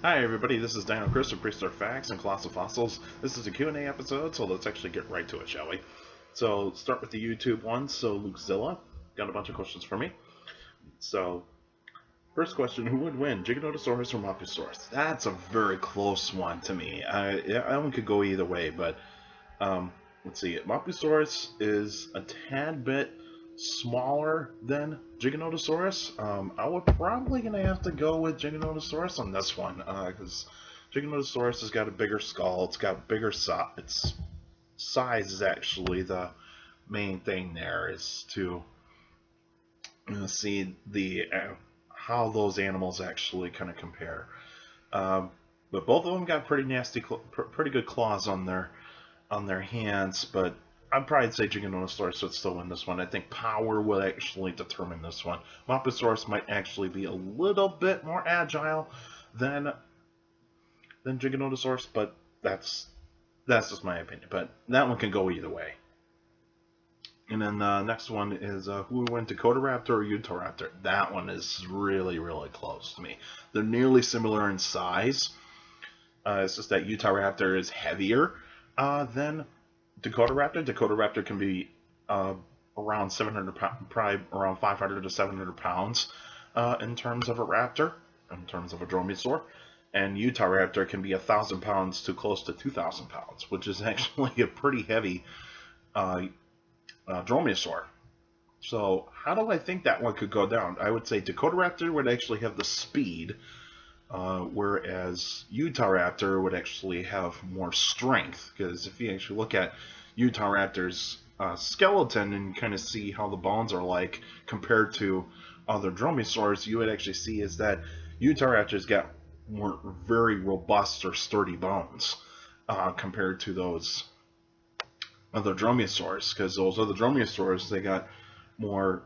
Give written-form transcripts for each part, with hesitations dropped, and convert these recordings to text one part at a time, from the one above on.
Hi everybody, this is Dino Chris of Prehistoric Facts and Colossal Fossils. This is a Q&A episode, so let's actually get right to it, shall we? So, start with the YouTube one. So, Lukezilla got a bunch of questions for me. So, first question, who would win, Giganotosaurus or Optosaurus? That's a very close one to me. That one could go either way, but let's see. Optosaurus is a tad bit smaller than Giganotosaurus. I would probably gonna have to go with Giganotosaurus on this one, because Giganotosaurus has got a bigger skull. It's got bigger size. Its size is actually the main thing there. Is to see the how those animals actually kind of compare. But both of them got pretty nasty, pretty good claws on their hands, but I'd probably say Giganotosaurus would still win this one. I think power will actually determine this one. Optosaurus might actually be a little bit more agile than Giganotosaurus, but that's just my opinion. But that one can go either way. And then the next one is who would win, Dakotaraptor or Utahraptor? That one is really, really close to me. They're nearly similar in size. It's just that Utahraptor is heavier than Dakotaraptor. Dakotaraptor can be around 700 pounds, probably around 500 to 700 pounds in terms of a raptor, in terms of a dromaeosaur. And Utahraptor can be 1,000 pounds to close to 2,000 pounds, which is actually a pretty heavy dromaeosaur. So how do I think that one could go down? I would say Dakotaraptor would actually have the speed, whereas Utahraptor would actually have more strength. Because if you actually look at Utahraptor's skeleton and kind of see how the bones are like compared to other dromaeosaurs, you would actually see is that Utahraptor's got more very robust or sturdy bones compared to those other dromaeosaurs. Because those other dromaeosaurs, they got more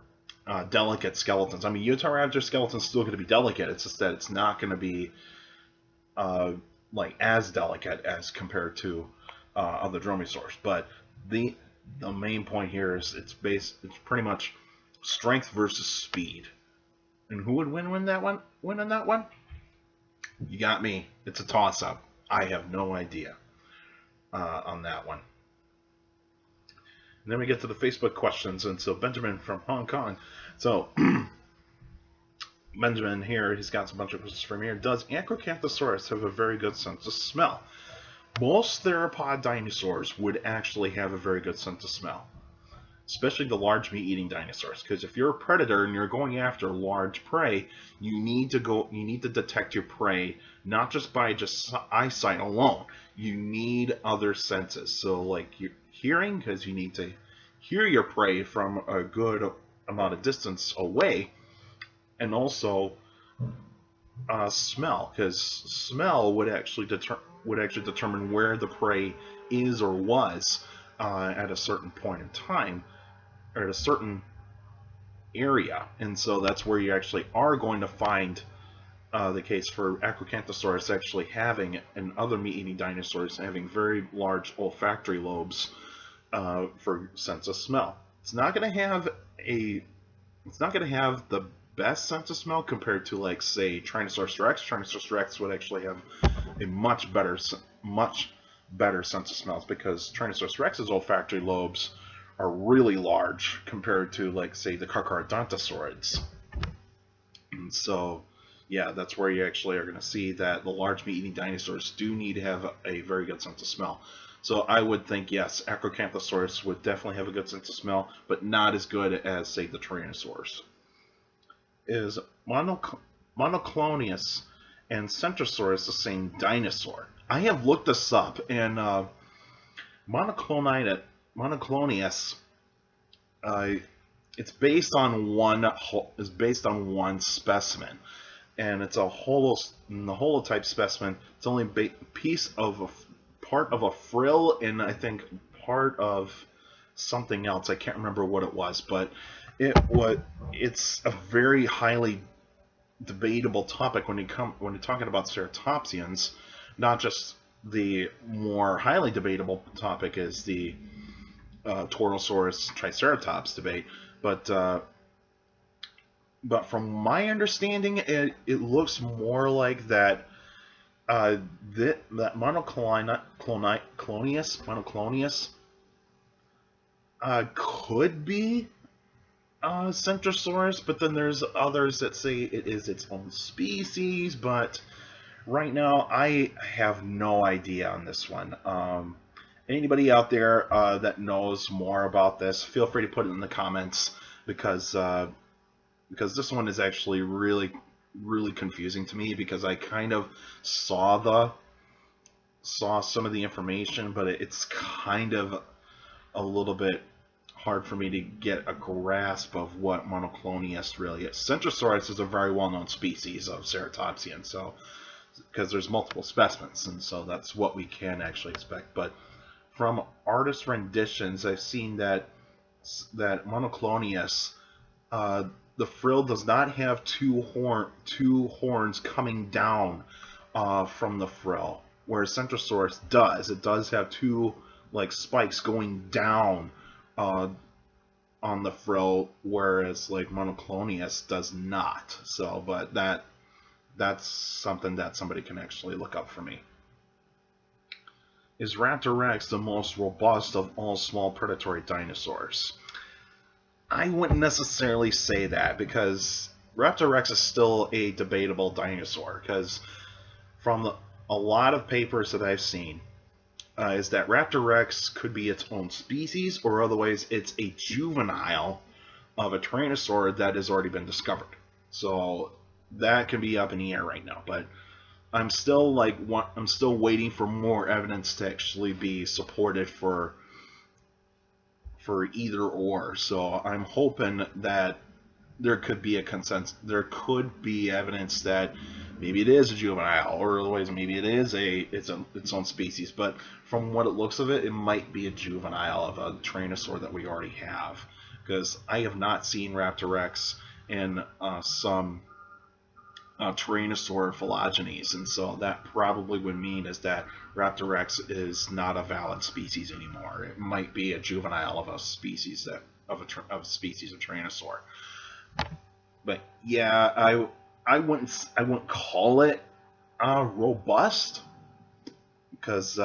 delicate skeletons. I mean, Utahraptor skeleton's still going to be delicate. It's just that it's not going to be like as delicate as compared to other dromaeosaurs. But the main point here is it's pretty much strength versus speed. And who would win on that one? You got me. It's a toss-up. I have no idea on that one. And then we get to the Facebook questions, and so Benjamin from Hong Kong. So Benjamin here, he's got a bunch of questions from here. Does Acrocanthosaurus have a very good sense of smell? Most theropod dinosaurs would actually have a very good sense of smell, especially the large meat-eating dinosaurs. Because if you're a predator and you're going after large prey, you need to detect your prey not just by eyesight alone. You need other senses. So like your hearing, because you need to hear your prey from a good amount of distance away, and also smell, because smell would actually determine where the prey is or was at a certain point in time, or at a certain area. And so that's where you actually are going to find the case for Acrocanthosaurus actually having, and other meat-eating dinosaurs having, very large olfactory lobes for sense of smell. It's not going to have the best sense of smell compared to, like, say, Tyrannosaurus Rex. Tyrannosaurus Rex would actually have a much better sense of smells, because Tyrannosaurus Rex's olfactory lobes are really large compared to, like, say, the Carcharodontosaurids. And so, yeah, that's where you actually are going to see that the large meat-eating dinosaurs do need to have a very good sense of smell. So I would think, yes, Acrocanthosaurus would definitely have a good sense of smell, but not as good as, say, the Tyrannosaurus. Is Monoclonius and Centrosaurus the same dinosaur? I have looked this up, and Monoclonius, it's based on one specimen, and it's a holotype specimen. It's only a piece of part of a frill, and I think part of something else. I can't remember what it was, but it's a very highly debatable topic when you're talking about ceratopsians. Not just the more highly debatable topic is the Taurosaurus Triceratops debate, but from my understanding, it looks more like that That Monoclonius could be Centrosaurus, but then there's others that say it is its own species. But right now, I have no idea on this one. Anybody out there that knows more about this, feel free to put it in the comments because this one is actually really confusing to me because I kind of saw some of the information, but it's kind of a little bit hard for me to get a grasp of what Monoclonius really is. Centrosaurus is a very well-known species of ceratopsian, so because there's multiple specimens, and so that's what we can actually expect. But from artist renditions, I've seen that Monoclonius, the frill does not have two horns coming down from the frill, whereas Centrosaurus does. It does have two like spikes going down on the frill, whereas like Monoclonius does not. So, but that's something that somebody can actually look up for me. Is Raptor Rex the most robust of all small predatory dinosaurs? I wouldn't necessarily say that because Raptor Rex is still a debatable dinosaur because from a lot of papers that I've seen is that Raptor Rex could be its own species or otherwise it's a juvenile of a Tyrannosaur that has already been discovered. So that can be up in the air right now, but I'm still waiting for more evidence to actually be supported for either or. So I'm hoping that there could be a consensus. There could be evidence that maybe it is a juvenile, or otherwise maybe it is its own species. But from what it looks of it, it might be a juvenile of a Tyrannosaur that we already have, because I have not seen Raptor Rex in some Tyrannosaur phylogenies, and so that probably would mean is that Raptor Rex is not a valid species anymore. It might be a juvenile of a species of a species of Tyrannosaur. But yeah, I wouldn't call it robust because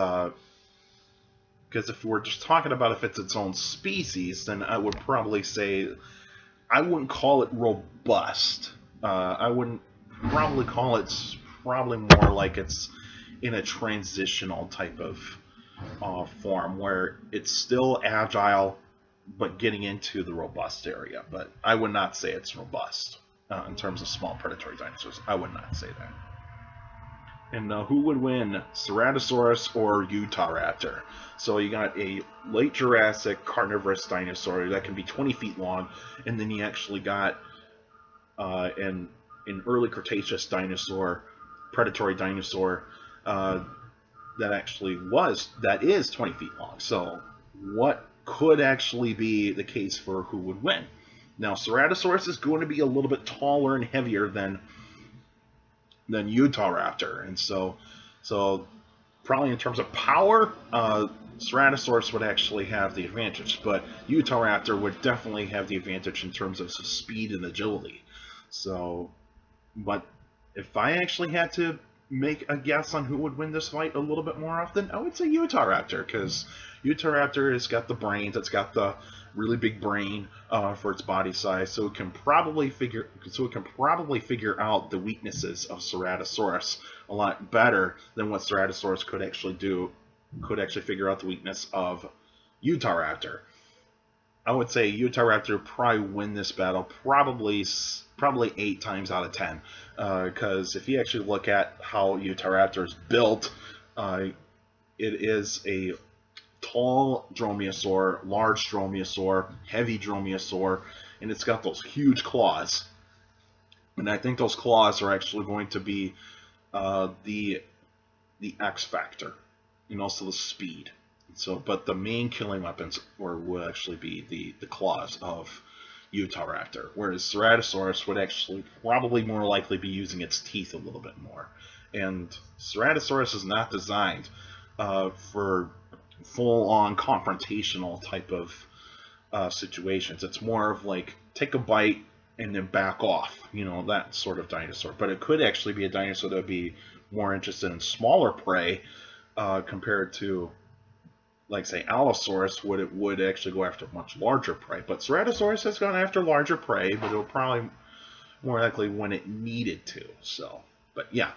if we're just talking about if it's its own species, then I would probably say I wouldn't call it robust. I wouldn't probably call it probably more like it's in a transitional type of form where it's still agile but getting into the robust area. But I would not say it's robust in terms of small predatory dinosaurs. I would not say that. And who would win, Ceratosaurus or Utahraptor? So you got a late Jurassic carnivorous dinosaur that can be 20 feet long, and then you actually got an early Cretaceous dinosaur, predatory dinosaur, that is 20 feet long. So what could actually be the case for who would win? Now, Ceratosaurus is going to be a little bit taller and heavier than Utahraptor, and so probably in terms of power, Ceratosaurus would actually have the advantage, but Utahraptor would definitely have the advantage in terms of speed and agility. So, but if I actually had to make a guess on who would win this fight a little bit more often, I would say Utahraptor, because Utahraptor has got the brains, it's got the really big brain for its body size, so it can probably figure out the weaknesses of Ceratosaurus a lot better than what Ceratosaurus could actually do. Could actually figure out the weakness of Utahraptor. I would say Utahraptor probably win this battle probably 8 times out of 10, because if you actually look at how Utahraptor is built, it is a tall dromaeosaur, large dromaeosaur, heavy dromaeosaur, and it's got those huge claws. And I think those claws are actually going to be the X factor, and also the speed. So, but the main killing weapons will actually be the claws of Utahraptor, whereas Ceratosaurus would actually probably more likely be using its teeth a little bit more. And Ceratosaurus is not designed for full-on confrontational type of situations. It's more of like take a bite and then back off, that sort of dinosaur. But it could actually be a dinosaur that would be more interested in smaller prey compared to, like, say, Allosaurus would actually go after much larger prey. But Ceratosaurus has gone after larger prey, but it'll probably more likely when it needed to. So, but yeah,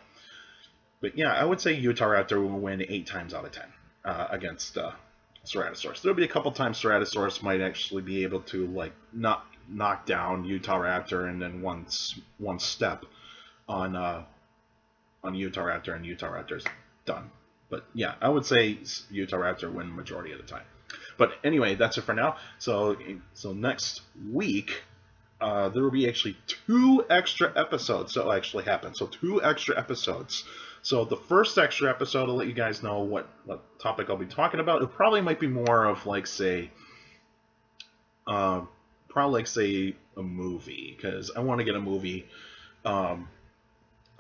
I would say Utahraptor will win 8 times out of 10 against Ceratosaurus. There'll be a couple times Ceratosaurus might actually be able to, like, knock down Utahraptor and then one step on Utahraptor, and Utahraptor's done. But yeah, I would say Utahraptor win majority of the time. But anyway, that's it for now. So next week, there will be actually 2 extra episodes that will actually happen. So 2 extra episodes. So the first extra episode, I'll let you guys know what topic I'll be talking about. It probably might be more of, like, say, a movie, because I want to get a movie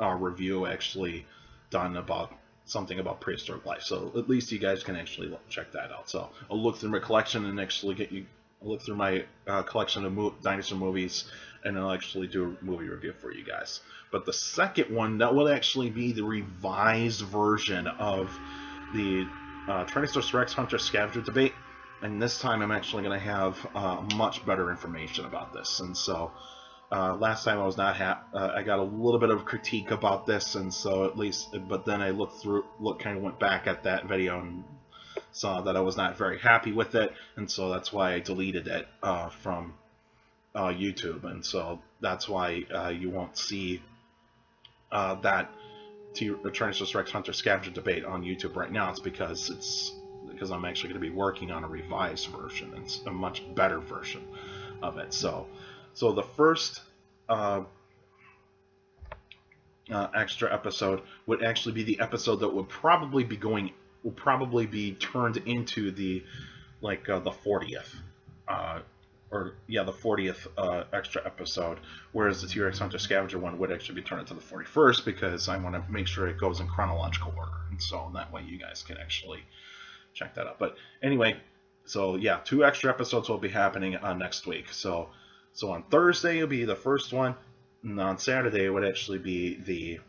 review actually done about something about prehistoric life. So at least you guys can actually check that out. So I'll look through my collection and actually look through my collection of dinosaur movies, and I'll actually do a movie review for you guys. But the second one, that will actually be the revised version of the Tyrannosaurus Rex Hunter Scavenger debate. And this time I'm actually going to have much better information about this. And so last time I was not I got a little bit of critique about this, and so at least, but then I kind of went back at that video and saw that I was not very happy with it, and so that's why I deleted it from YouTube, and so that's why you won't see that Tyrannosaurus Rex Hunter Scavenger debate on YouTube right now. It's because I'm actually going to be working on a revised version. It's a much better version of it. So the first extra episode would actually be the episode that would probably be turned into the 40th the 40th extra episode, whereas the T-Rex Hunter Scavenger one would actually be turned into the 41st, because I want to make sure it goes in chronological order, and so that way you guys can actually check that out. But anyway, so yeah, 2 extra episodes will be happening next week. So on Thursday it'll be the first one, and on Saturday it would actually be the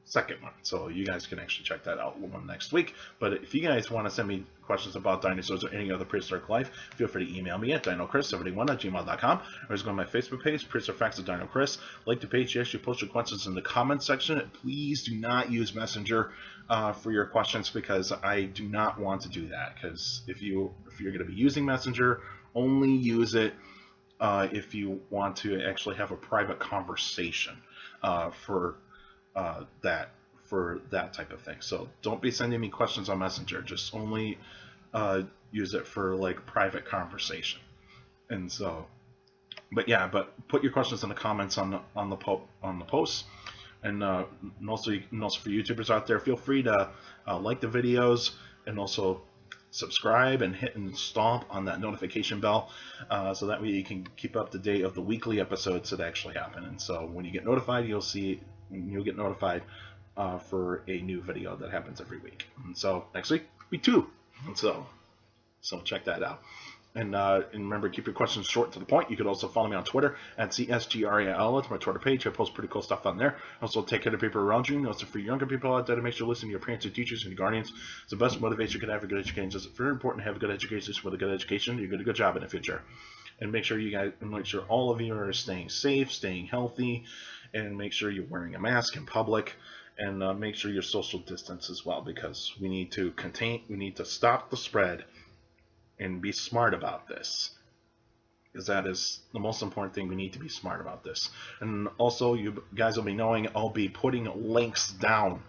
second one. So you guys can actually check that out one next week. But if you guys want to send me questions about dinosaurs or any other prehistoric life, feel free to email me at dinocris71@gmail.com, or just go to my Facebook page, Prehistoric Facts with Dino Chris. Like the page, you actually post your questions in the comments section. Please do not use Messenger for your questions, because I do not want to do that. Because if you're going to be using Messenger, only use it if you want to actually have a private conversation for that type of thing. So don't be sending me questions on Messenger. Just only use it for, like, private conversation. And so, but put your questions in the comments on the posts. And also for YouTubers out there, feel free to like the videos, and also subscribe and hit and stomp on that notification bell, so that way you can keep up to date of the weekly episodes that actually happen. And so when you get notified, you'll get notified for a new video that happens every week. And so next week will be 2. And so check that out. And remember, keep your questions short to the point. You could also follow me on Twitter at CSGRAL. It's my Twitter page. I post pretty cool stuff on there. Also, take care of people around you. And also, for younger people out there, to make sure to listen to your parents and teachers and your guardians. It's the best motivation you can have for good education. It's very important to have a good education. With a good education, you get a good job in the future. And make sure all of you are staying safe, staying healthy, and make sure you're wearing a mask in public, and make sure you're social distance as well, because we need to stop the spread and be smart about this, because that is the most important thing. We need to be smart about this. And also, you guys will be knowing I'll be putting links down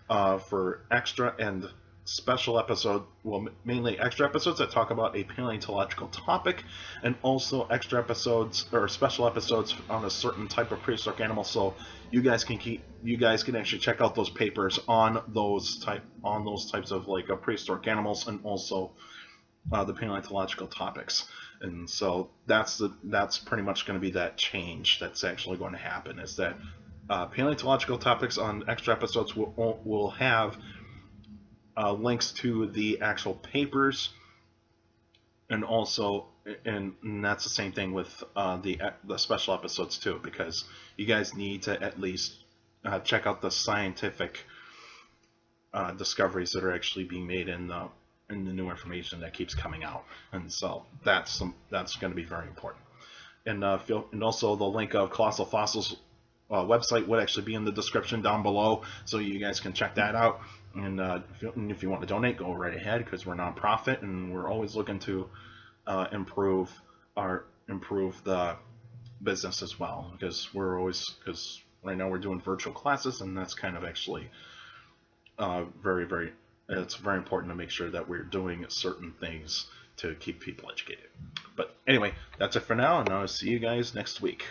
for extra and special episode, well, mainly extra episodes that talk about a paleontological topic, and also extra episodes or special episodes on a certain type of prehistoric animal. So you guys can actually check out those papers on those types of, like, prehistoric animals, and also the paleontological topics. And so that's pretty much going to be that change that's actually going to happen, is that paleontological topics on extra episodes will have links to the actual papers, and that's the same thing with the special episodes too, because you guys need to at least check out the scientific discoveries that are actually being made in the new information that keeps coming out, and so that's going to be very important. And and also the link of Colossal Fossils website would actually be in the description down below, so you guys can check that out. And if you want to donate, go right ahead, because we're a nonprofit and we're always looking to improve the business as well, because right now we're doing virtual classes, and that's kind of actually it's very important to make sure that we're doing certain things to keep people educated. But anyway, that's it for now, and I'll see you guys next week.